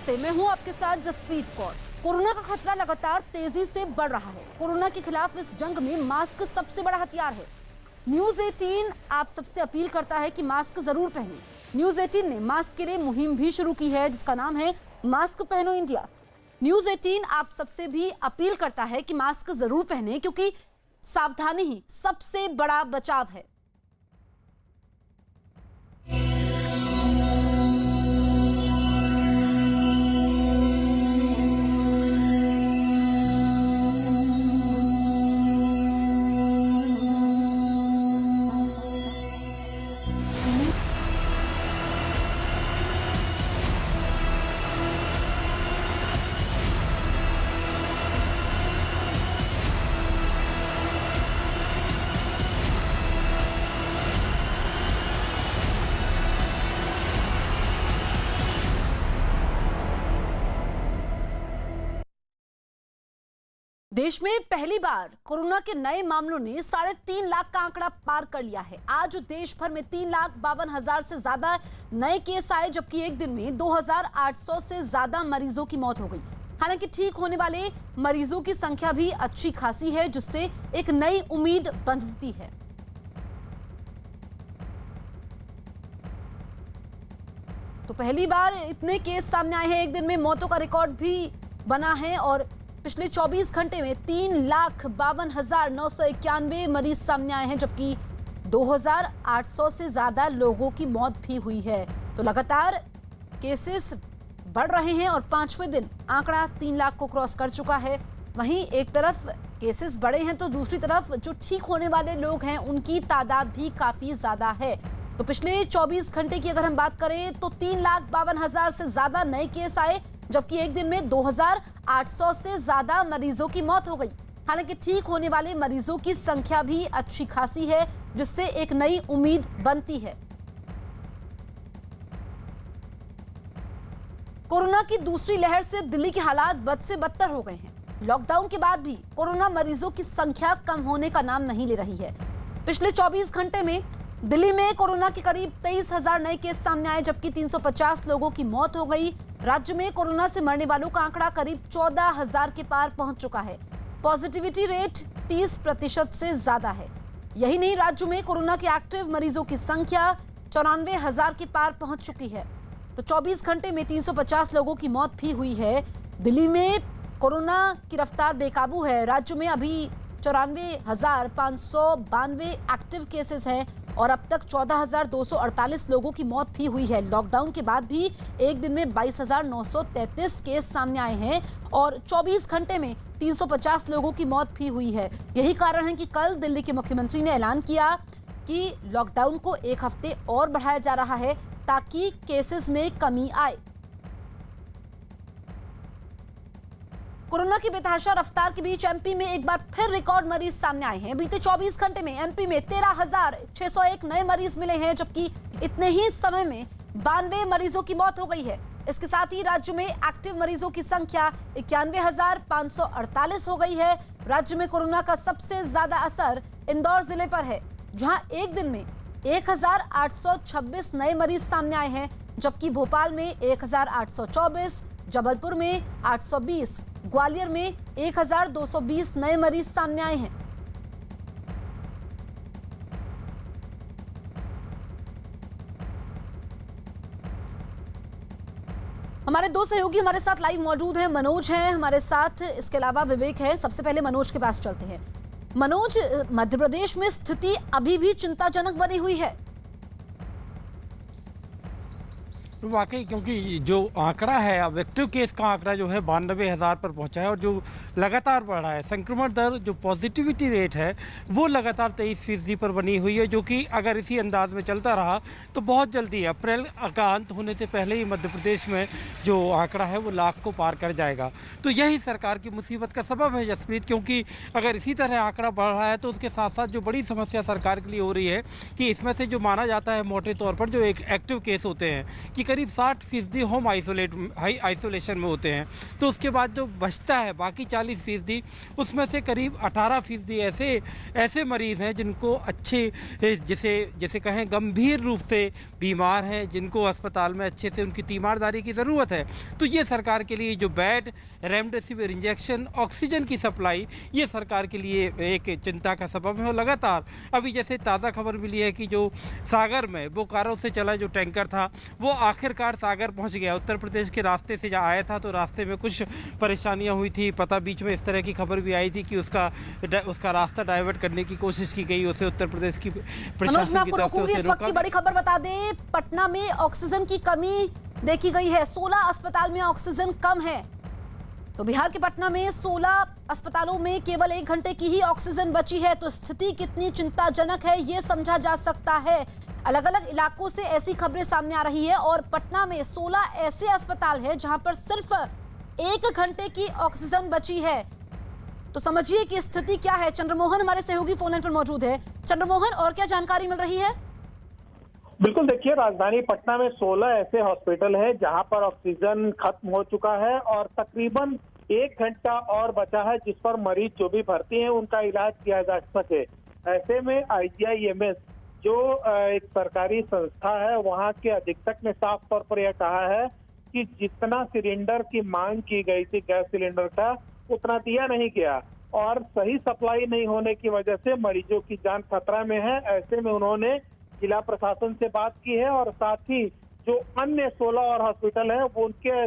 नमस्ते, मैं हूं आपके साथ जसप्रीत कौर। कोरोना का खतरा लगातार तेजी से बढ़ रहा है। कोरोना के खिलाफ इस जंग में मास्क सबसे बड़ा हथियार है। न्यूज 18 आप सबसे अपील करता है कि मास्क जरूर पहनें। न्यूज 18 ने मास्क के लिए मुहिम भी शुरू की है जिसका नाम है मास्क पहनो इंडिया। न्यूज 18 आप सबसे भी अपील करता है कि मास्क जरूर पहने क्योंकि सावधानी ही सबसे बड़ा बचाव है। देश में पहली बार कोरोना के नए मामलों ने 3.5 लाख का आंकड़ा पार कर लिया है। आज देश भर में 3,52,000 से ज्यादा नए केस आए, जबकि एक दिन में 2,800 से ज्यादा मरीजों की मौत हो गई। हालांकि ठीक होने वाले मरीजों की संख्या भी अच्छी खासी है, जिससे एक नई उम्मीद बंधती है। तो पहली बार इतने केस सामने आए हैं। एक दिन में मौतों का रिकॉर्ड भी बना है और पिछले 24 घंटे में 3,52,991 मरीज सामने आए हैं, जबकि 2,800 से ज्यादा लोगों की मौत भी हुई है। तो लगातार केसेस बढ़ रहे हैं और 5वें दिन आंकड़ा 3 लाख को क्रॉस कर चुका है। वहीं एक तरफ केसेस बढ़े हैं तो दूसरी तरफ जो ठीक होने वाले लोग हैं उनकी तादाद भी काफी ज्यादा है। तो पिछले 24 घंटे की अगर हम बात करें तो 3,52,000 से ज्यादा नए केस आए, जबकि एक दिन में 2,800 से ज्यादा मरीजों की मौत हो गई। हालांकि ठीक होने वाले मरीजों की संख्या भी अच्छी खासी है, जिससे एक नई उम्मीद बनती है। कोरोना की दूसरी लहर से दिल्ली के हालात बद से बदतर हो गए हैं। लॉकडाउन के बाद भी कोरोना मरीजों की संख्या कम होने का नाम नहीं ले रही है। पिछले 24 घंटे में दिल्ली में कोरोना के करीब 23,000 नए केस सामने आए, जबकि 350 लोगों की मौत हो गई। राज्य में कोरोना से मरने वालों का आंकड़ा करीब 14,000 के पार पहुंच चुका है। पॉजिटिविटी रेट 30% से ज्यादा है। यही नहीं, राज्य में कोरोना के एक्टिव मरीजों की संख्या 94,000 के पार पहुंच चुकी है। तो 24 घंटे में 350 लोगों की मौत भी हुई है। दिल्ली में कोरोना की रफ्तार बेकाबू है। राज्य में अभी 94,592 एक्टिव केसेस हैं और अब तक 14,248 लोगों की मौत भी हुई है। लॉकडाउन के बाद भी एक दिन में 22,933 केस सामने आए हैं और 24 घंटे में 350 लोगों की मौत भी हुई है। यही कारण है कि कल दिल्ली के मुख्यमंत्री ने ऐलान किया कि लॉकडाउन को 1 हफ्ते और बढ़ाया जा रहा है ताकि केसेस में कमी आए। कोरोना की बेतहाशा रफ्तार के बीच एमपी में एक बार फिर रिकॉर्ड मरीज सामने आए हैं। बीते 24 घंटे में एमपी में 13,601 नए मरीज मिले हैं, जबकि इतने ही समय में 92 मरीजों की मौत हो गई है। इसके साथ ही राज्य में एक्टिव मरीजों की संख्या 91,548 हो गई है। राज्य में कोरोना का सबसे ज्यादा असर इंदौर जिले पर है, जहां एक दिन में 1,826 नए मरीज सामने आए हैं, जबकि भोपाल में 1,824, जबलपुर में 820, ग्वालियर में 1,220 नए मरीज सामने आए हैं। हमारे दो सहयोगी हमारे साथ लाइव मौजूद हैं। मनोज हैं हमारे साथ, इसके अलावा विवेक है। सबसे पहले मनोज के पास चलते हैं। मनोज, मध्य प्रदेश में स्थिति अभी भी चिंताजनक बनी हुई है। वाकई, क्योंकि जो आंकड़ा है, अब एक्टिव केस का आंकड़ा जो है 92,000 पर पहुंचा है और जो लगातार बढ़ रहा है। संक्रमण दर, जो पॉजिटिविटी रेट है, वो लगातार 23% पर बनी हुई है, जो कि अगर इसी अंदाज में चलता रहा तो बहुत जल्दी अप्रैल का अंत होने से पहले ही मध्य प्रदेश में जो आंकड़ा है वो लाख को पार कर जाएगा। तो यही सरकार की मुसीबत का सबब है जसप्रीत, क्योंकि अगर इसी तरह आंकड़ा बढ़ रहा है तो उसके साथ साथ जो बड़ी समस्या सरकार के लिए हो रही है कि इसमें से जो माना जाता है मोटे तौर पर जो एक एक्टिव केस होते हैं कि करीब 60% होम हाई आइसोलेशन में होते हैं। तो उसके बाद जो बचता है बाकी 40%, उसमें से करीब 18% ऐसे मरीज़ हैं जिनको जैसे कहें गंभीर रूप से बीमार हैं, जिनको अस्पताल में अच्छे से उनकी तीमारदारी की ज़रूरत है। तो ये सरकार के लिए जो बेड, रेमडेसिविर इंजेक्शन, ऑक्सीजन की सप्लाई, ये सरकार के लिए एक चिंता का सबब है। और लगातार अभी जैसे ताज़ा खबर मिली है कि जो सागर में बोकारो से चला जो टैंकर था वो आखिरकार सागर पहुंच गया। उत्तर प्रदेश के रास्ते से आया था तो रास्ते में कुछ परेशानियां हुई थी। पता बीच में इस तरह की खबर भी आई थी कि उसका रास्ता डाइवर्ट करने की कोशिश की गई, उसे उत्तर प्रदेश की प्रशासन की तरफ से उसे इस वक्त की बड़ी खबर बता दें, पटना में ऑक्सीजन की कमी देखी गई है। 16 अस्पताल में ऑक्सीजन कम है। तो बिहार के पटना में 16 अस्पतालों में केवल 1 घंटे की ही ऑक्सीजन बची है। तो स्थिति कितनी चिंताजनक है ये समझा जा सकता है। अलग अलग इलाकों से ऐसी खबरें सामने आ रही है और पटना में 16 ऐसे अस्पताल हैं जहां पर सिर्फ 1 घंटे की ऑक्सीजन बची है। तो समझिए कि स्थिति क्या है। चंद्रमोहन हमारे सहयोगी फोन लाइन पर मौजूद है। चंद्रमोहन, और क्या जानकारी मिल रही है? बिल्कुल, देखिए, राजधानी पटना में 16 ऐसे हॉस्पिटल है जहां पर ऑक्सीजन खत्म हो चुका है और तकरीबन 1 घंटा और बचा है जिस पर मरीज जो भी भर्ती हैं उनका इलाज किया जा सके। ऐसे में IGIMS जो एक सरकारी संस्था है, वहां के अधीक्षक ने साफ तौर पर यह कहा है कि जितना सिलेंडर की मांग की गई थी गैस सिलेंडर का, उतना दिया नहीं गया और सही सप्लाई नहीं होने की वजह से मरीजों की जान खतरा में है। ऐसे में उन्होंने जिला प्रशासन से बात की है और साथ ही जो अन्य 16 और हॉस्पिटल हैं वो उनके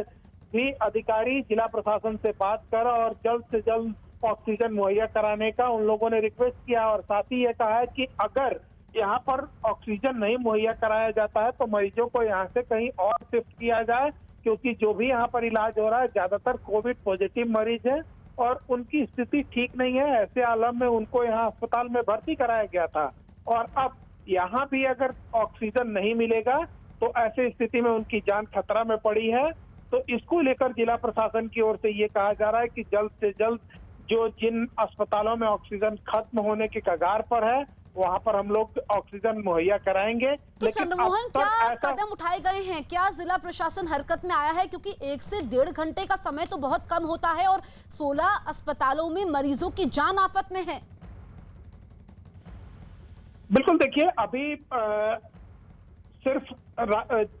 भी अधिकारी जिला प्रशासन से बात कर और जल्द से जल्द ऑक्सीजन मुहैया कराने का उन लोगों ने रिक्वेस्ट किया। और साथ ही ये कहा है कि अगर यहाँ पर ऑक्सीजन नहीं मुहैया कराया जाता है तो मरीजों को यहाँ से कहीं और शिफ्ट किया जाए, क्योंकि जो भी यहाँ पर इलाज हो रहा है ज्यादातर कोविड पॉजिटिव मरीज है और उनकी स्थिति ठीक नहीं है। ऐसे आलम में उनको यहाँ अस्पताल में भर्ती कराया गया था और अब यहाँ भी अगर ऑक्सीजन नहीं मिलेगा तो ऐसी स्थिति में उनकी जान खतरा में पड़ी है। तो इसको लेकर जिला प्रशासन की ओर से ये कहा जा रहा है कि जल्द से जल्द जिन अस्पतालों में ऑक्सीजन खत्म होने के कगार पर है वहां पर हम लोग ऑक्सीजन मुहैया कराएंगे। तो चंद्रमोहन, क्या कदम उठाए गए हैं? क्या जिला प्रशासन हरकत में आया है? क्योंकि 1 से 1.5 घंटे का समय तो बहुत कम होता है और 16 अस्पतालों में मरीजों की जान आफत में है। बिल्कुल, देखिए, अभी सिर्फ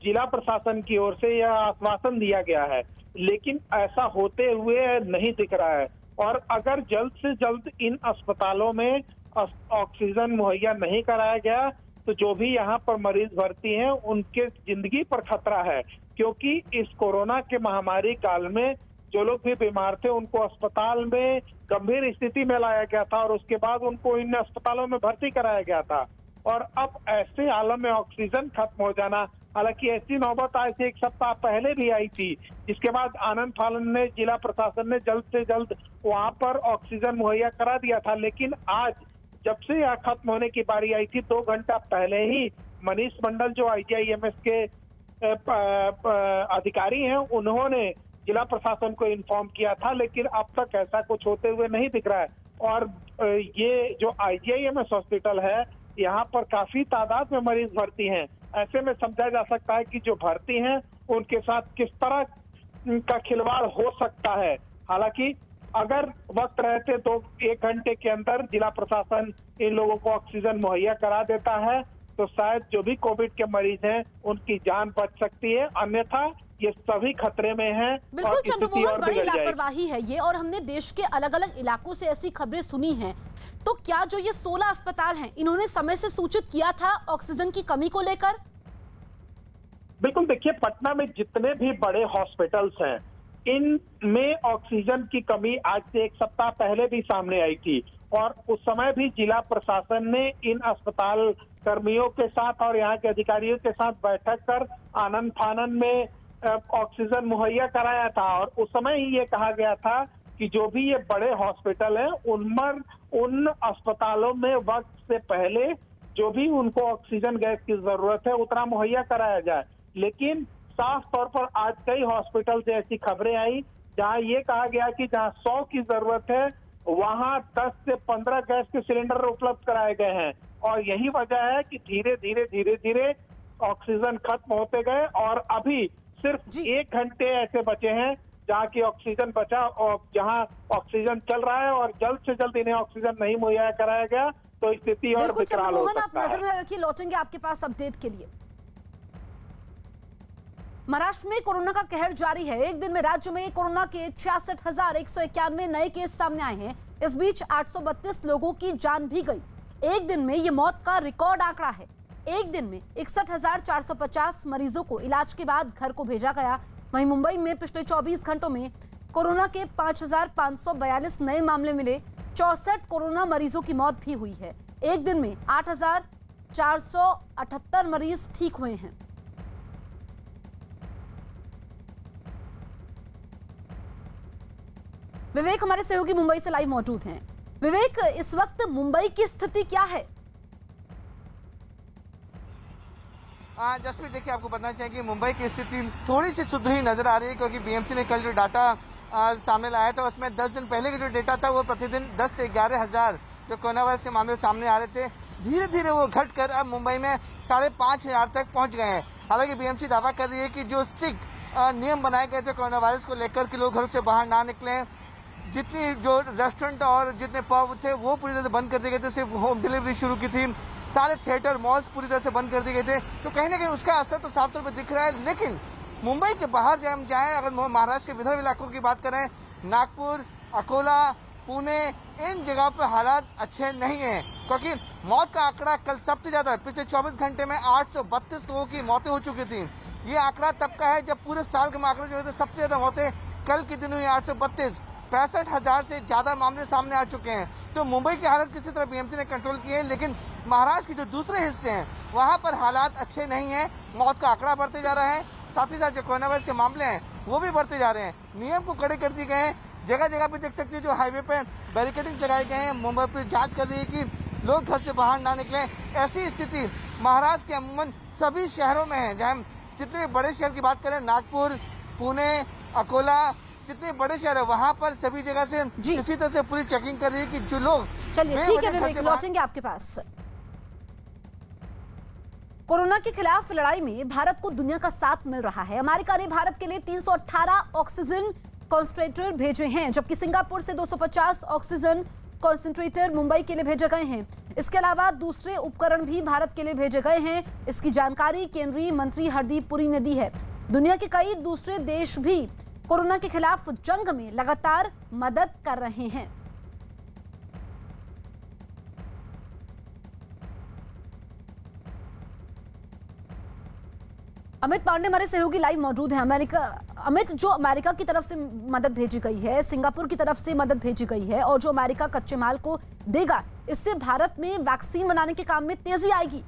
जिला प्रशासन की ओर से यह आश्वासन दिया गया है, लेकिन ऐसा होते हुए नहीं दिख रहा है। और अगर जल्द से जल्द इन अस्पतालों में ऑक्सीजन मुहैया नहीं कराया गया तो जो भी यहाँ पर मरीज भर्ती हैं उनके जिंदगी पर खतरा है, क्योंकि इस कोरोना के महामारी काल में जो लोग भी बीमार थे उनको अस्पताल में गंभीर स्थिति में लाया गया था और उसके बाद उनको इन अस्पतालों में भर्ती कराया गया था। और अब ऐसे आलम में ऑक्सीजन खत्म हो जाना, हालांकि ऐसी नौबत आज से 1 सप्ताह पहले भी आई थी, जिसके बाद आनंद फानन ने जिला प्रशासन ने जल्द से जल्द वहां पर ऑक्सीजन मुहैया करा दिया था। लेकिन आज जब से यह खत्म होने की बारी आई थी 2 घंटा पहले ही मनीष मंडल जो IGIMS के अधिकारी हैं उन्होंने जिला प्रशासन को इन्फॉर्म किया था, लेकिन अब तक ऐसा कुछ होते हुए नहीं दिख रहा है। और ये जो IGIMS हॉस्पिटल है यहाँ पर काफी तादाद में मरीज भर्ती हैं। ऐसे में समझा जा सकता है कि जो भर्ती हैं उनके साथ किस तरह का खिलवाड़ हो सकता है। हालांकि अगर वक्त रहते तो 1 घंटे के अंदर जिला प्रशासन इन लोगों को ऑक्सीजन मुहैया करा देता है तो शायद जो भी कोविड के मरीज हैं उनकी जान बच सकती है, अन्यथा ये सभी खतरे में हैं। बिल्कुल चंद्रमोहन, बड़ी लापरवाही है ये और हमने देश के अलग अलग इलाकों से ऐसी खबरें सुनी हैं। तो क्या जो ये 16 अस्पताल हैं इन्होंने समय से सूचित किया था ऑक्सीजन की कमी को लेकर? बिल्कुल, देखिए, पटना में जितने भी बड़े हॉस्पिटल्स हैं इनमें ऑक्सीजन की कमी आज से 1 सप्ताह पहले भी सामने आई थी और उस समय भी जिला प्रशासन ने इन अस्पताल कर्मियों के साथ और यहाँ के अधिकारियों के साथ बैठक कर आनंद फानन में ऑक्सीजन मुहैया कराया था। और उस समय ही ये कहा गया था कि जो भी ये बड़े हॉस्पिटल हैं उन अस्पतालों में वक्त से पहले जो भी उनको ऑक्सीजन गैस की जरूरत है उतना मुहैया कराया जाए। लेकिन साफ तौर पर आज कई हॉस्पिटल से ऐसी खबरें आई जहां ये कहा गया कि जहां 100 की जरूरत है वहां 10 से 15 गैस के सिलेंडर उपलब्ध कराए गए हैं। और यही वजह है कि धीरे धीरे ऑक्सीजन खत्म होते गए और अभी सिर्फ जी। 1 घंटे ऐसे बचे हैं जहाँ की ऑक्सीजन बचा और जहाँ ऑक्सीजन चल रहा है और जल्द से जल्द इन्हें ऑक्सीजन नहीं मुहैया कराया गया तो स्थिति और बिल्कुल विकराल हो चंद्रमोहन, आप सकता है। नजर में रखिए, लौटेंगे आपके पास अपडेट के लिए। महाराष्ट्र में कोरोना का कहर जारी है। एक दिन में राज्य में कोरोना के 66,191 नए केस सामने आए हैं। इस बीच 832 लोगों की जान भी गई। एक दिन में ये मौत का रिकॉर्ड आंकड़ा है। एक दिन में 61,450 मरीजों को इलाज के बाद घर को भेजा गया। वहीं मुंबई में पिछले 24 घंटों में कोरोना के 5,542 नए मामले मिले। 64 कोरोना मरीजों की मौत भी हुई है। एक दिन में 8,478 मरीज ठीक हुए हैं। विवेक हमारे सहयोगी मुंबई से लाइव मौजूद हैं। विवेक, इस वक्त मुंबई की स्थिति क्या है? जसप्रीत, देखिए, आपको बताना चाहिए कि मुंबई की स्थिति थोड़ी सी सुधरी नजर आ रही है क्योंकि बीएमसी ने कल जो डाटा सामने लाया था उसमें 10 दिन पहले का जो डेटा था वो प्रतिदिन 10 से 11,000 जो कोरोना वायरस के मामले सामने आ रहे थे, धीरे धीरे वो घटकर अब मुंबई में 5,500 तक पहुंच गए हैं। हालांकि बीएमसी दावा कर रही है कि जो स्ट्रिक्ट नियम बनाए गए थे कोरोना वायरस को लेकर कि लोग घरों से बाहर ना निकलें, जितनी जो रेस्टोरेंट और जितने पब थे वो पूरी तरह से बंद कर दिए गए थे, सिर्फ होम डिलीवरी शुरू की थी, सारे थिएटर मॉल्स पूरी तरह से बंद कर दिए गए थे। तो कहीं ना कहीं उसका असर तो साफ तौर पर दिख रहा है। लेकिन मुंबई के बाहर जब हम जाएं, अगर महाराष्ट्र के विदर्भ इलाकों की बात करें, नागपुर, अकोला, पुणे, इन जगह पर हालात अच्छे नहीं हैं क्योंकि मौत का आंकड़ा कल सबसे ज्यादा है। पिछले 24 घंटे में 832 लोगों की मौतें हो चुकी थी। ये आंकड़ा तब का है जब पूरे साल के आंकड़े जो थे सबसे ज्यादा मौतें कल के दिन हुई 832। 65,000 से ज्यादा मामले सामने आ चुके हैं। तो मुंबई की हालत किसी तरह बीएमसी ने कंट्रोल की है, लेकिन महाराष्ट्र के जो दूसरे हिस्से हैं वहां पर हालात अच्छे नहीं हैं। मौत का आंकड़ा बढ़ते जा रहा है, साथ ही साथ जो कोरोना वायरस के मामले हैं वो भी बढ़ते जा रहे हैं। नियम को कड़े कर दिए गए हैं। जगह जगह पे देख सकते हैं जो हाईवे पे बैरिकेडिंग लगाए गए हैं। मुंबई पुलिस जांच कर रही है कि लोग घर से बाहर ना निकलें। ऐसी स्थिति महाराष्ट्र के अमूमन सभी शहरों में है। जहाँ जितने बड़े शहर की बात करें, नागपुर, पुणे, अकोला, जितने बड़े शहर है वहाँ पर सभी जगह से किसी तरह से पुलिस चेकिंग कर रही है कि जो लोग। चलिए ठीक है विवेक, लौटेंगे आपके पास। कोरोना के खिलाफ लड़ाई में भारत को दुनिया का साथ मिल रहा है। अमेरिका ने भारत के लिए 318 ऑक्सीजन कॉन्सेंट्रेटर भेजे हैं, जबकि सिंगापुर से 250 ऑक्सीजन कॉन्सेंट्रेटर मुंबई के लिए भेजे गए हैं। इसके अलावा दूसरे उपकरण भी भारत के लिए भेजे गए हैं। इसकी जानकारी केंद्रीय मंत्री हरदीप पुरी ने दी है। दुनिया के कई दूसरे देश भी कोरोना के खिलाफ जंग में लगातार मदद कर रहे हैं। अमित पांडे हमारे सहयोगी लाइव मौजूद हैं। अमित, जो अमेरिका की तरफ से मदद भेजी गई है, सिंगापुर की तरफ से मदद भेजी गई है और जो अमेरिका कच्चे माल को देगा, इससे भारत में वैक्सीन बनाने के काम में तेजी आएगी।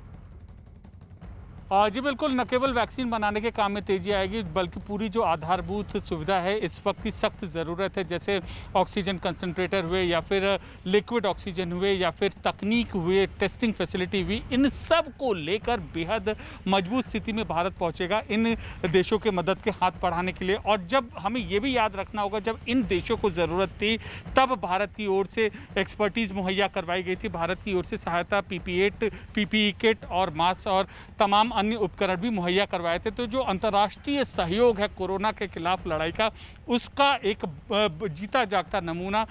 जी बिल्कुल, न केवल वैक्सीन बनाने के काम में तेजी आएगी बल्कि पूरी जो आधारभूत सुविधा है इस वक्त की सख्त ज़रूरत है, जैसे ऑक्सीजन कंसंट्रेटर हुए या फिर लिक्विड ऑक्सीजन हुए या फिर तकनीक हुए, टेस्टिंग फैसिलिटी हुई, इन सब को लेकर बेहद मजबूत स्थिति में भारत पहुंचेगा इन देशों के मदद के हाथ बढ़ाने के लिए। और जब हमें ये भी याद रखना होगा, जब इन देशों को ज़रूरत थी तब भारत की ओर से एक्सपर्टीज़ मुहैया करवाई गई थी। भारत की ओर से सहायता PPE किट और मास्क और तमाम अन्य उपकरण भी मुहैया करवाए थे। तो जो अंतर्राष्ट्रीय सहयोग है कोरोना के खिलाफ लड़ाई का, उसका एक जीता जागता नमूना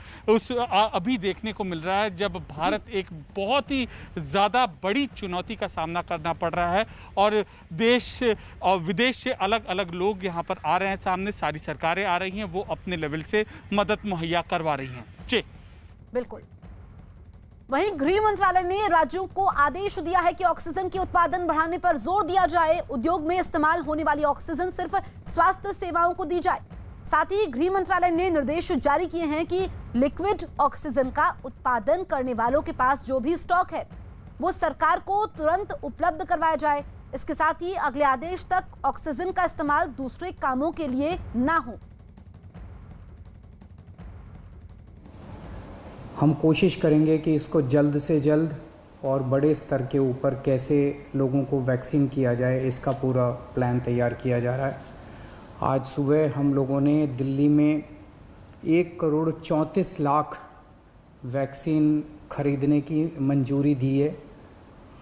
अभी देखने को मिल रहा है, जब भारत एक बहुत ही ज़्यादा बड़ी चुनौती का सामना करना पड़ रहा है और देश और विदेश से अलग अलग लोग यहाँ पर आ रहे हैं सामने, सारी सरकारें आ रही हैं, वो अपने लेवल से मदद मुहैया करवा रही हैं। जी बिल्कुल। वहीं गृह मंत्रालय ने राज्यों को आदेश दिया है कि ऑक्सीजन के उत्पादन बढ़ाने पर जोर दिया जाए। उद्योग में इस्तेमाल होने वाली ऑक्सीजन सिर्फ स्वास्थ्य सेवाओं को दी जाए। साथ ही गृह मंत्रालय ने निर्देश जारी किए हैं कि लिक्विड ऑक्सीजन का उत्पादन करने वालों के पास जो भी स्टॉक है वो सरकार को तुरंत उपलब्ध करवाया जाए। इसके साथ ही अगले आदेश तक ऑक्सीजन का इस्तेमाल दूसरे कामों के लिए ना हो। हम कोशिश करेंगे कि इसको जल्द से जल्द और बड़े स्तर के ऊपर कैसे लोगों को वैक्सीन किया जाए, इसका पूरा प्लान तैयार किया जा रहा है। आज सुबह हम लोगों ने दिल्ली में 1,34,00,000 वैक्सीन खरीदने की मंजूरी दी है।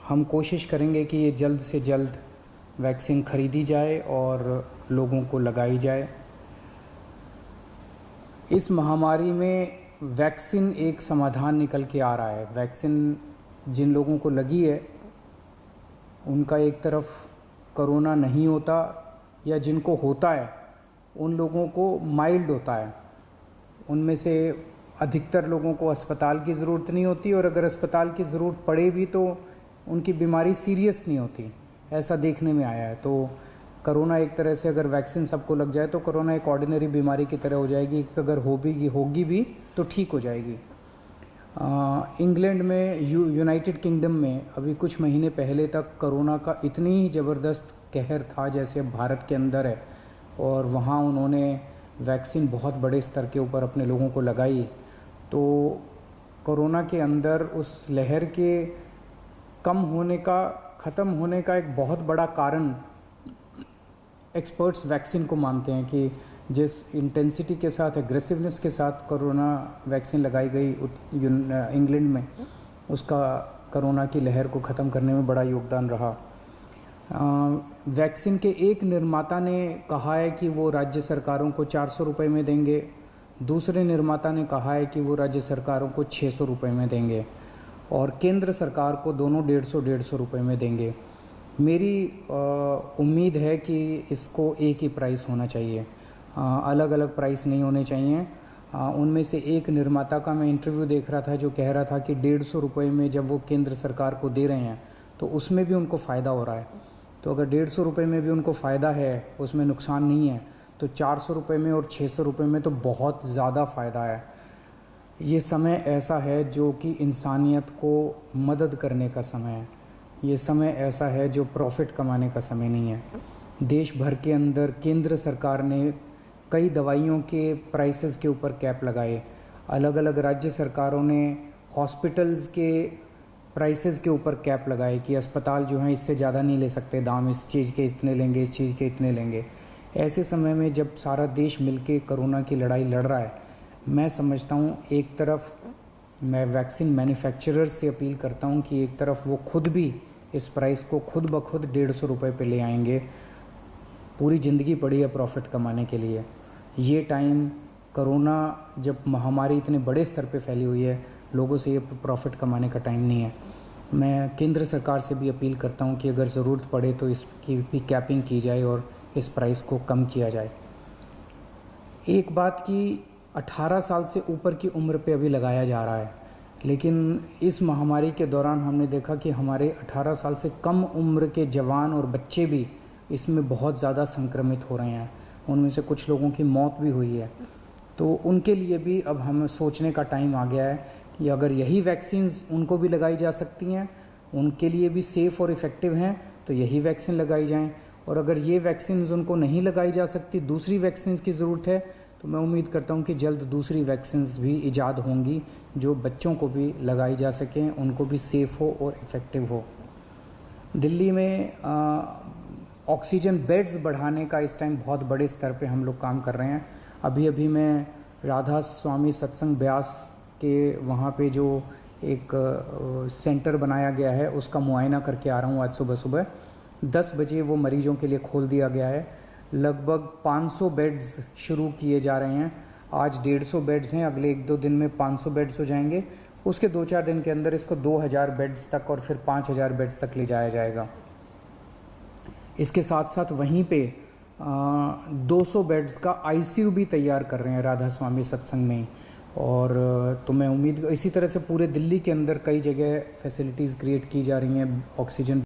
हम कोशिश करेंगे कि ये जल्द से जल्द वैक्सीन खरीदी जाए और लोगों को लगाई जाए। इस महामारी में वैक्सीन एक समाधान निकल के आ रहा है। वैक्सीन जिन लोगों को लगी है उनका एक तरफ कोरोना नहीं होता, या जिनको होता है उन लोगों को माइल्ड होता है। उनमें से अधिकतर लोगों को अस्पताल की ज़रूरत नहीं होती, और अगर अस्पताल की ज़रूरत पड़े भी तो उनकी बीमारी सीरियस नहीं होती, ऐसा देखने में आया है। तो कोरोना एक तरह से अगर वैक्सीन सबको लग जाए तो कोरोना एक ऑर्डिनरी बीमारी की तरह हो जाएगी, अगर होगी भी तो ठीक हो जाएगी। इंग्लैंड में, यूनाइटेड किंगडम में अभी कुछ महीने पहले तक कोरोना का इतनी ही ज़बरदस्त कहर था जैसे अब भारत के अंदर है, और वहाँ उन्होंने वैक्सीन बहुत बड़े स्तर के ऊपर अपने लोगों को लगाई। तो कोरोना के अंदर उस लहर के ख़त्म होने का एक बहुत बड़ा कारण एक्सपर्ट्स वैक्सीन को मानते हैं कि जिस इंटेंसिटी के साथ, एग्रेसिवनेस के साथ कोरोना वैक्सीन लगाई गई इंग्लैंड में, उसका कोरोना की लहर को ख़त्म करने में बड़ा योगदान रहा। वैक्सीन के एक निर्माता ने कहा है कि वो राज्य सरकारों को 400 रुपये में देंगे, दूसरे निर्माता ने कहा है कि वो राज्य सरकारों को 600 रुपये में देंगे, और केंद्र सरकार को दोनों 150 रुपये में देंगे। मेरी उम्मीद है कि इसको एक ही प्राइस होना चाहिए, अलग अलग प्राइस नहीं होने चाहिए। उनमें से एक निर्माता का मैं इंटरव्यू देख रहा था जो कह रहा था कि 150 रुपये में जब वो केंद्र सरकार को दे रहे हैं तो उसमें भी उनको फ़ायदा हो रहा है। तो अगर 150 रुपये में भी उनको फ़ायदा है, उसमें नुकसान नहीं है, तो 400 रुपये में और 600 रुपये में तो बहुत ज़्यादा फ़ायदा है। ये समय ऐसा है जो कि इंसानियत को मदद करने का समय है। ये समय ऐसा है जो प्रॉफिट कमाने का समय नहीं है। देश भर के अंदर केंद्र सरकार ने कई दवाइयों के प्राइसेस के ऊपर कैप लगाए, अलग अलग राज्य सरकारों ने हॉस्पिटल्स के प्राइसेस के ऊपर कैप लगाए कि अस्पताल जो हैं इससे ज़्यादा नहीं ले सकते दाम, इस चीज़ के इतने लेंगे, इस चीज़ के इतने लेंगे। ऐसे समय में जब सारा देश मिलके कोरोना की लड़ाई लड़ रहा है, मैं समझता हूँ एक तरफ मैं वैक्सीन मैन्युफैक्चरर्स से अपील करता हूँ कि एक तरफ वो खुद भी इस प्राइस को खुद ब खुद 150 रुपये पे ले आएंगे। पूरी ज़िंदगी पड़ी है प्रॉफिट कमाने के लिए। ये टाइम कोरोना जब महामारी इतने बड़े स्तर पे फैली हुई है, लोगों से ये प्रॉफिट कमाने का टाइम नहीं है। मैं केंद्र सरकार से भी अपील करता हूँ कि अगर ज़रूरत पड़े तो इसकी भी कैपिंग की जाए और इस प्राइस को कम किया जाए। एक बात कि 18 साल से ऊपर की उम्र पे अभी लगाया जा रहा है, लेकिन इस महामारी के दौरान हमने देखा कि हमारे 18 साल से कम उम्र के जवान और बच्चे भी इसमें बहुत ज़्यादा संक्रमित हो रहे हैं। उनमें से कुछ लोगों की मौत भी हुई है। तो उनके लिए भी अब हमें सोचने का टाइम आ गया है कि अगर यही वैक्सीन्स उनको भी लगाई जा सकती हैं, उनके लिए भी सेफ़ और इफ़ेक्टिव हैं, तो यही वैक्सीन लगाई जाएं। और अगर ये वैक्सीन्स उनको नहीं लगाई जा सकती, दूसरी वैक्सीन्स की ज़रूरत है, तो मैं उम्मीद करता हूँ कि जल्द दूसरी वैक्सीन्स भी ईजाद होंगी जो बच्चों को भी लगाई जा सकें, उनको भी सेफ़ हो और इफ़ेक्टिव हो। दिल्ली में ऑक्सीजन बेड्स बढ़ाने का इस टाइम बहुत बड़े स्तर पे हम लोग काम कर रहे हैं। अभी मैं राधा स्वामी सत्संग ब्यास के वहाँ पे जो एक सेंटर बनाया गया है उसका मुआयना करके आ रहा हूँ। आज सुबह 10 बजे वो मरीजों के लिए खोल दिया गया है। लगभग 500 बेड्स शुरू किए जा रहे हैं। आज 150 बेड्स हैं, अगले 1-2 दिन में 500 बेड्स हो जाएंगे। उसके 2-4 दिन के अंदर इसको 2000 बेड्स तक और फिर 5000 बेड्स तक ले जाया जाएगा। इसके साथ साथ वहीं पे 200 बेड्स का आईसीयू भी तैयार कर रहे हैं राधा स्वामी सत्संग में। और तो मैं उम्मीद इसी तरह से पूरे दिल्ली के अंदर कई जगह फैसिलिटीज़ क्रिएट की जा रही हैं ऑक्सीजन।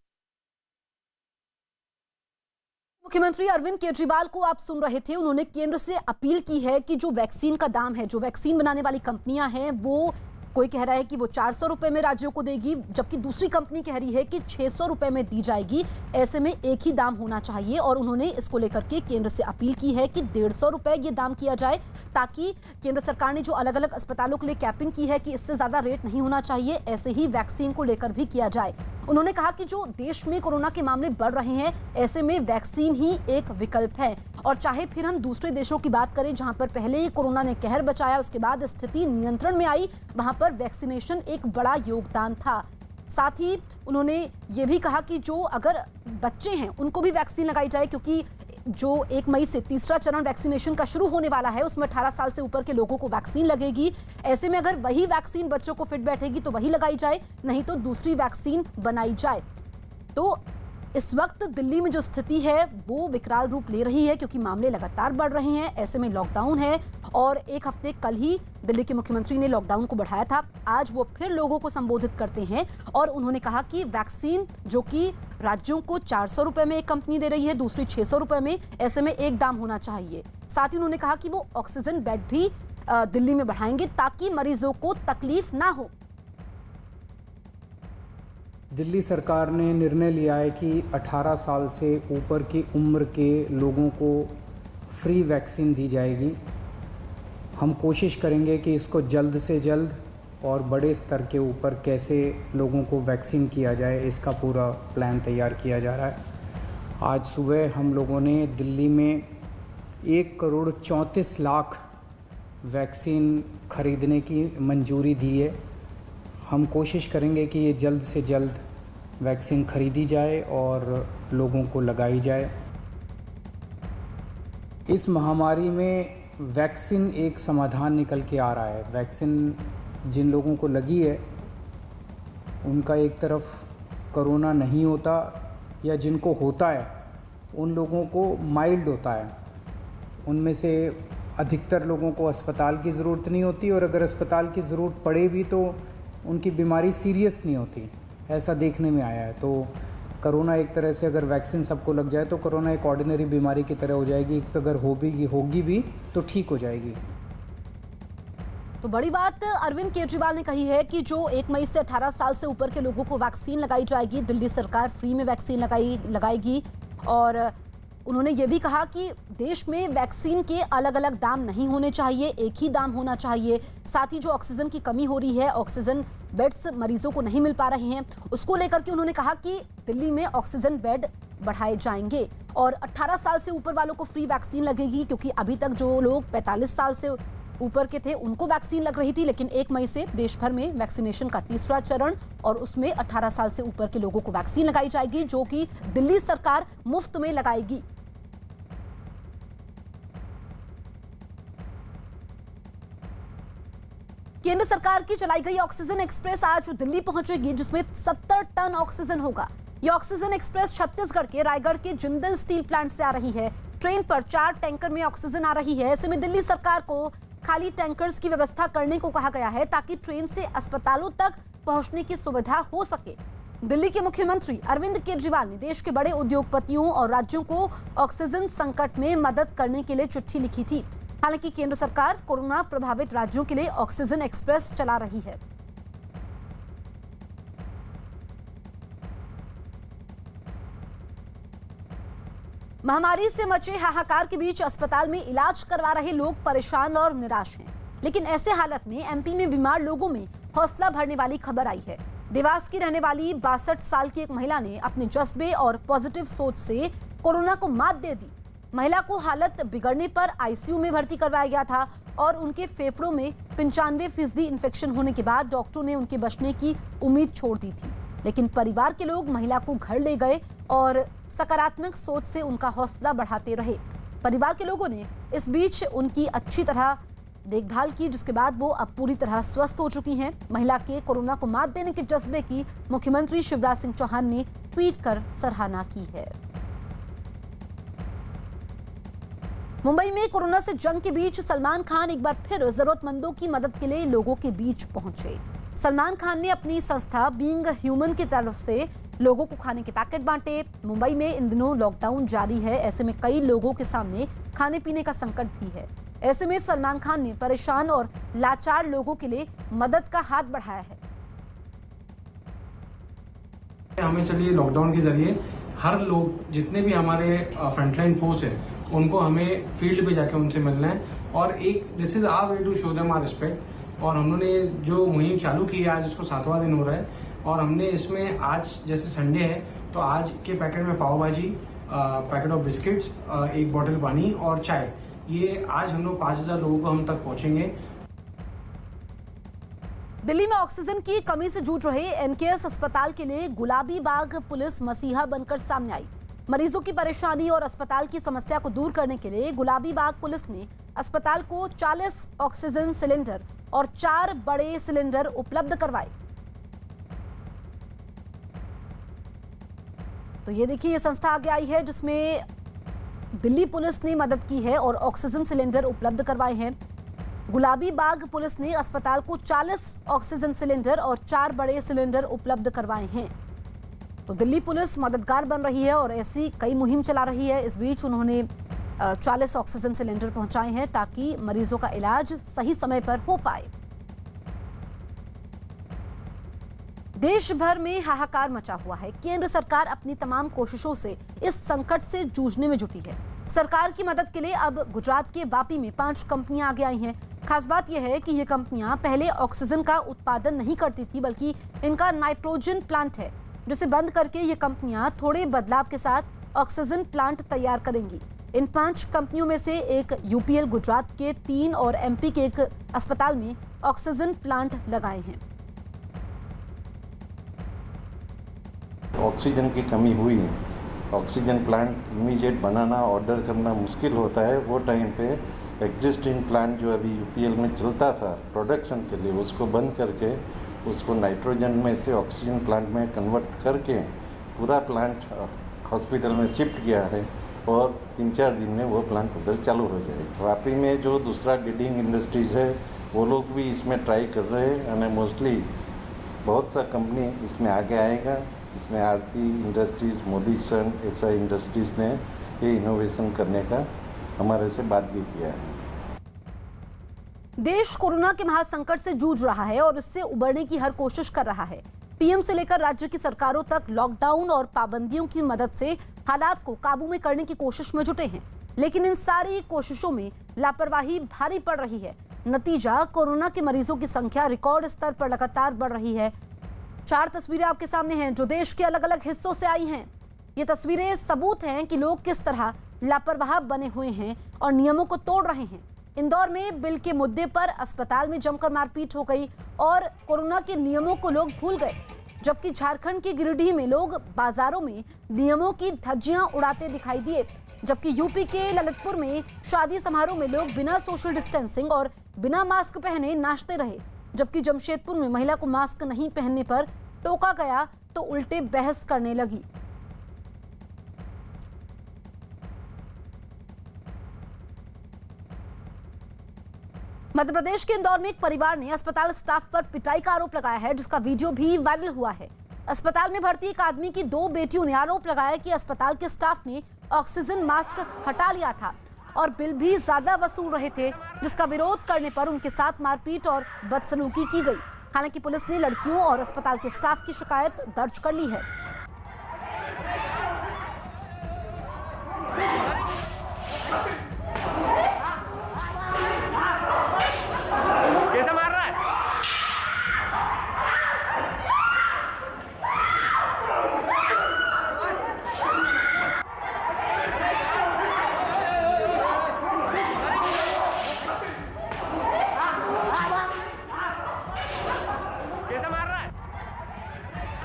मुख्यमंत्री अरविंद केजरीवाल को आप सुन रहे थे। उन्होंने केंद्र से अपील की है कि जो वैक्सीन का दाम है, जो वैक्सीन बनाने वाली कंपनियां हैं, वो कोई कह रहा है कि वो 400 रुपए में राज्यों को देगी, जबकि दूसरी कंपनी कह रही है कि 600 रुपए में दी जाएगी। ऐसे में एक ही दाम होना चाहिए और उन्होंने इसको लेकर के केंद्र से अपील की है कि 150 रुपए ये दाम किया जाए, ताकि केंद्र सरकार ने जो अलग अलग अस्पतालों के लिए कैपिंग की है कि इससे ज्यादा रेट नहीं होना चाहिए, ऐसे ही वैक्सीन को लेकर भी किया जाए। उन्होंने कहा कि जो देश में कोरोना के मामले बढ़ रहे हैं, ऐसे में वैक्सीन ही एक विकल्प है। और चाहे फिर हम दूसरे देशों की बात करें जहां पर पहले ही कोरोना ने कहर बचाया, उसके बाद स्थिति नियंत्रण में आई, वहां पर वैक्सीनेशन एक बड़ा योगदान था। साथ ही उन्होंने ये भी कहा कि जो अगर बच्चे हैं उनको भी वैक्सीन लगाई जाए, क्योंकि जो 1 मई से तीसरा चरण वैक्सीनेशन का शुरू होने वाला है उसमें 18 साल से ऊपर के लोगों को वैक्सीन लगेगी। ऐसे में अगर वही वैक्सीन बच्चों को फिट बैठेगी तो वही लगाई जाए, नहीं तो दूसरी वैक्सीन बनाई जाए। तो इस वक्त दिल्ली में जो स्थिति है वो विकराल रूप ले रही है, क्योंकि मामले लगातार बढ़ रहे हैं। ऐसे में लॉकडाउन है और एक हफ्ते कल ही दिल्ली के मुख्यमंत्री ने लॉकडाउन को बढ़ाया था। आज वो फिर लोगों को संबोधित करते हैं और उन्होंने कहा कि वैक्सीन जो कि राज्यों को 400 रुपए में एक कंपनी दे रही है, दूसरी 600 रुपए में, ऐसे में एक दाम होना चाहिए। साथ ही उन्होंने कहा कि वो ऑक्सीजन बेड भी दिल्ली में बढ़ाएंगे ताकि मरीजों को तकलीफ ना हो। दिल्ली सरकार ने निर्णय लिया है कि 18 साल से ऊपर की उम्र के लोगों को फ्री वैक्सीन दी जाएगी। हम कोशिश करेंगे कि इसको जल्द से जल्द और बड़े स्तर के ऊपर कैसे लोगों को वैक्सीन किया जाए, इसका पूरा प्लान तैयार किया जा रहा है। आज सुबह हम लोगों ने दिल्ली में 1,34,00,000 वैक्सीन खरीदने की मंजूरी दी है। हम कोशिश करेंगे कि ये जल्द से जल्द वैक्सीन खरीदी जाए और लोगों को लगाई जाए। इस महामारी में वैक्सीन एक समाधान निकल के आ रहा है। वैक्सीन जिन लोगों को लगी है उनका एक तरफ कोरोना नहीं होता, या जिनको होता है उन लोगों को माइल्ड होता है। उनमें से अधिकतर लोगों को अस्पताल की ज़रूरत नहीं होती, और अगर अस्पताल की ज़रूरत पड़े भी तो उनकी बीमारी सीरियस नहीं होती, ऐसा देखने में आया है। तो कोरोना एक तरह से अगर वैक्सीन सबको लग जाए तो कोरोना एक ऑर्डिनरी बीमारी की तरह हो जाएगी, अगर होगी भी तो ठीक हो जाएगी। तो बड़ी बात अरविंद केजरीवाल ने कही है कि जो 1 मई से 18 साल से ऊपर के लोगों को वैक्सीन लगाई जाएगी, दिल्ली सरकार फ्री में वैक्सीन लगाएगी। और उन्होंने ये भी कहा कि देश में वैक्सीन के अलग अलग दाम नहीं होने चाहिए, एक ही दाम होना चाहिए। साथ ही जो ऑक्सीजन की कमी हो रही है, ऑक्सीजन बेड्स मरीजों को नहीं मिल पा रहे हैं, उसको लेकर के उन्होंने कहा कि दिल्ली में ऑक्सीजन बेड बढ़ाए जाएंगे और 18 साल से ऊपर वालों को फ्री वैक्सीन लगेगी, क्योंकि अभी तक जो लोग 45 साल से ऊपर के थे उनको वैक्सीन लग रही थी। लेकिन 1 मई से देश भर में वैक्सीनेशन का तीसरा चरण और उसमें 18 साल से ऊपर के लोगों को वैक्सीन लगाई जाएगी, जो कि दिल्ली सरकार मुफ्त में लगाएगी। केंद्र सरकार की चलाई गई ऑक्सीजन एक्सप्रेस आज दिल्ली पहुंचेगी, जिसमें 70 टन ऑक्सीजन होगा। ये ऑक्सीजन एक्सप्रेस छत्तीसगढ़ के रायगढ़ के जिंदल स्टील प्लांट से आ रही है। ट्रेन पर 4 टैंकर में ऑक्सीजन आ रही है। ऐसे में दिल्ली सरकार को खाली टैंकर्स की व्यवस्था करने को कहा गया है ताकि ट्रेन से अस्पतालों तक पहुंचने की सुविधा हो सके। दिल्ली के मुख्यमंत्री अरविंद केजरीवाल ने देश के बड़े उद्योगपतियों और राज्यों को ऑक्सीजन संकट में मदद करने के लिए चिट्ठी लिखी थी। हालांकि केंद्र सरकार कोरोना प्रभावित राज्यों के लिए ऑक्सीजन एक्सप्रेस चला रही है। महामारी से मचे हाहाकार के बीच अस्पताल में इलाज करवा रहे लोग परेशान और निराश हैं। लेकिन ऐसे हालत में एमपी में बीमार लोगों में हौसला भरने वाली खबर आई है। देवास की रहने वाली 62 साल की एक महिला ने अपने जज्बे और पॉजिटिव सोच से कोरोना को मात दे दी। महिला को हालत बिगड़ने पर आईसीयू में भर्ती करवाया गया था और उनके फेफड़ों में 95% इन्फेक्शन होने के बाद डॉक्टरों ने उनके बचने की उम्मीद छोड़ दी थी। लेकिन परिवार के लोग महिला को घर ले गए और सकारात्मक सोच से उनका हौसला बढ़ाते रहे। परिवार के लोगों ने इस बीच उनकी अच्छी तरह देखभाल की, जिसके बाद वो अब पूरी तरह स्वस्थ हो चुकी हैं। महिला के कोरोना को मात देने के जज्बे की मुख्यमंत्री शिवराज सिंह चौहान ने ट्वीट कर सराहना की है। मुंबई में कोरोना से जंग के बीच सलमान खान एक बार फिर जरूरतमंदों की मदद के लिए लोगों के बीच पहुंचे। सलमान खान ने अपनी संस्था बीइंग ह्यूमन की तरफ से लोगों को खाने के पैकेट बांटे। मुंबई में इन दिनों लॉकडाउन जारी है, ऐसे में कई लोगों के सामने खाने पीने का संकट भी है। ऐसे में सलमान खान ने परेशान और लाचार लोगों के लिए मदद का हाथ बढ़ाया है। हमें चलिए लॉकडाउन के जरिए हर लोग जितने भी हमारे फ्रंटलाइन फोर्स है उनको हमें फील्ड पे जाके उनसे मिलना है और एक this is our way to show them our respect. और हमने जो मुहिम चालू की है, आज इसको 7वां दिन हो रहा है और हमने इसमें आज जैसे संडे है तो आज के पैकेट में पाव भाजी, पैकेट ऑफ बिस्किट्स, एक बॉटल पानी और चाय, ये आज हम लोग 5000 लोगों को हम तक पहुंचेंगे। दिल्ली में ऑक्सीजन की कमी से जूझ रहे एनकेएस अस्पताल के लिए गुलाबी बाग पुलिस मसीहा बनकर सामने आई। मरीजों की परेशानी और अस्पताल की समस्या को दूर करने के लिए गुलाबी बाग पुलिस ने अस्पताल को 40 ऑक्सीजन सिलेंडर और 4 बड़े सिलेंडर उपलब्ध करवाए। तो ये देखिए, ये संस्था आगे आई है जिसमें दिल्ली पुलिस ने मदद की है और ऑक्सीजन सिलेंडर उपलब्ध करवाए हैं। गुलाबी बाग पुलिस ने अस्पताल को 40 ऑक्सीजन सिलेंडर और 4 बड़े सिलेंडर उपलब्ध करवाए हैं। तो दिल्ली पुलिस मददगार बन रही है और ऐसी कई मुहिम चला रही है। इस बीच उन्होंने 40 ऑक्सीजन सिलेंडर पहुंचाए हैं ताकि मरीजों का इलाज सही समय पर हो पाए। देश भर में हाहाकार मचा हुआ है। केंद्र सरकार अपनी तमाम कोशिशों से इस संकट से जूझने में जुटी है। सरकार की मदद के लिए अब गुजरात के वापी में 5 कंपनियां आगे आई हैं। खास बात यह है कि ये कंपनियां पहले ऑक्सीजन का उत्पादन नहीं करती थी, बल्कि इनका नाइट्रोजन प्लांट है, जिसे बंद करके ये कंपनियां थोड़े बदलाव के साथ ऑक्सीजन प्लांट तैयार करेंगी। इन 5 कंपनियों में से एक यूपीएल गुजरात के 3 और एमपी के एक अस्पताल में ऑक्सीजन प्लांट लगाए हैं। ऑक्सीजन की कमी हुई, ऑक्सीजन प्लांट इमीडिएट बनाना, ऑर्डर करना मुश्किल होता है। वो टाइम पे एग्जिस्टिंग प्लांट जो अभी यूपीएल में चलता था प्रोडक्शन के लिए, उसको बंद करके उसको नाइट्रोजन में से ऑक्सीजन प्लांट में कन्वर्ट करके पूरा प्लांट हॉस्पिटल में शिफ्ट किया है और 3-4 दिन में वो प्लांट उधर चालू हो जाएगा। वापी में जो दूसरा लीडिंग इंडस्ट्रीज़ है वो लोग भी इसमें ट्राई कर रहे हैं और मोस्टली बहुत सा कंपनी इसमें आगे आएगा। इसमें आरती इंडस्ट्रीज़, मोदी सन, ऐसा इंडस्ट्रीज़ ने ये इनोवेशन करने का हमारे से बात भी किया है। देश कोरोना के महासंकट से जूझ रहा है और इससे उबरने की हर कोशिश कर रहा है। पीएम से लेकर राज्य की सरकारों तक लॉकडाउन और पाबंदियों की मदद से हालात को काबू में करने की कोशिश में जुटे हैं, लेकिन इन सारी कोशिशों में लापरवाही भारी पड़ रही है। नतीजा, कोरोना के मरीजों की संख्या रिकॉर्ड स्तर पर लगातार बढ़ रही है। 4 तस्वीरें आपके सामने हैं जो देश के अलग अलग हिस्सों से आई हैं। ये तस्वीरें सबूत हैं कि लोग किस तरह लापरवाह बने हुए हैं और नियमों को तोड़ रहे हैं। इंदौर में बिल के मुद्दे पर अस्पताल में जमकर मारपीट हो गई और कोरोना के नियमों को लोग भूल गए, जबकि झारखंड के गिरिडीह में लोग बाजारों में नियमों की धज्जियां उड़ाते दिखाई दिए, जबकि यूपी के ललितपुर में शादी समारोह में लोग बिना सोशल डिस्टेंसिंग और बिना मास्क पहने नाचते रहे, जबकि जमशेदपुर में महिला को मास्क नहीं पहनने पर टोका गया तो उल्टे बहस करने लगी। मध्य प्रदेश के इंदौर में एक परिवार ने अस्पताल स्टाफ पर पिटाई का आरोप लगाया है, जिसका वीडियो भी वायरल हुआ है। अस्पताल में भर्ती एक आदमी की 2 बेटियों ने आरोप लगाया कि अस्पताल के स्टाफ ने ऑक्सीजन मास्क हटा लिया था और बिल भी ज्यादा वसूल रहे थे, जिसका विरोध करने पर उनके साथ मारपीट और बदसलूकी की गई। हालांकि पुलिस ने लड़कियों और अस्पताल के स्टाफ की शिकायत दर्ज कर ली है।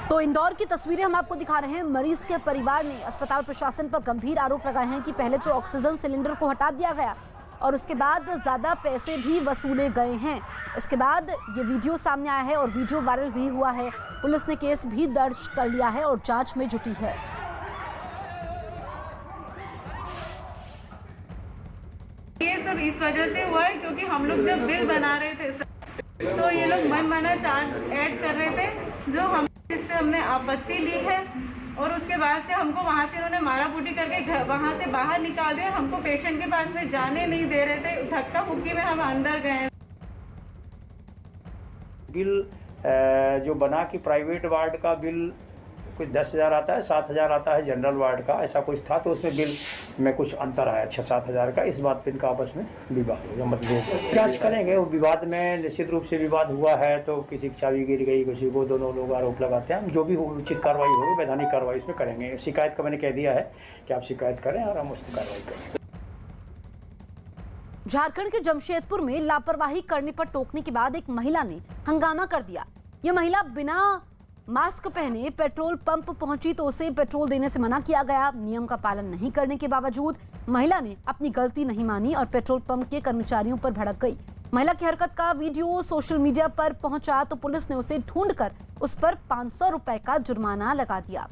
तो इंदौर की तस्वीरें हम आपको दिखा रहे हैं। मरीज के परिवार ने अस्पताल प्रशासन पर गंभीर आरोप लगाए हैं कि पहले तो ऑक्सीजन सिलेंडर को हटा दिया गया और उसके बाद ज्यादा पैसे भी वसूले गए हैं। इसके बाद ये वीडियो सामने आया है और वीडियो वायरल भी हुआ है। पुलिस ने केस भी दर्ज कर लिया है और जांच में जुटी है। ये सब इस वजह से हुआ है क्योंकि हम लोग जब बिल बना रहे थे तो ये लोग मनमाना चार्ज ऐड कर रहे थे, जो हम इस पे हमने आपत्ति ली है और उसके बाद से हमको वहाँ से इन्होंने मारापुटी करके वहाँ से बाहर निकाल दिया। हमको पेशेंट के पास में जाने नहीं दे रहे थे, धक्का मुक्की में हम अंदर गए। बिल जो बना कि प्राइवेट वार्ड का बिल कुछ 10,000 आता है, 7,000 आता है जनरल वार्ड का, ऐसा कुछ था। तो उसमें बिल में कुछ अंतर आया 6-7 हज़ार का। इस बात पे इनका आपस में विवाद हो गया, मतलब जांच करेंगे। वो विवाद में निश्चित रूप से विवाद हुआ है तो किसी की चाबी गिर गई, किसी को, दोनों लोग आरोप लगाते हैं। जो भी उचित कार्रवाई होगी, वैधानिक कार्रवाई इसमें करेंगे। शिकायत का मैंने कह दिया है कि आप शिकायत करें और हम उस पर कार्रवाई करें। झारखंड के जमशेदपुर में लापरवाही करने पर टोकने के बाद एक महिला ने हंगामा कर दिया। यह महिला बिना मास्क पहने पेट्रोल पंप पहुंची तो उसे पेट्रोल देने से मना किया गया। नियम का पालन नहीं करने के बावजूद महिला ने अपनी गलती नहीं मानी और पेट्रोल पंप के कर्मचारियों पर भड़क गई। महिला की हरकत का वीडियो सोशल मीडिया पर पहुंचा तो पुलिस ने उसे ढूंढकर उस पर 500 रुपए का जुर्माना लगा दिया।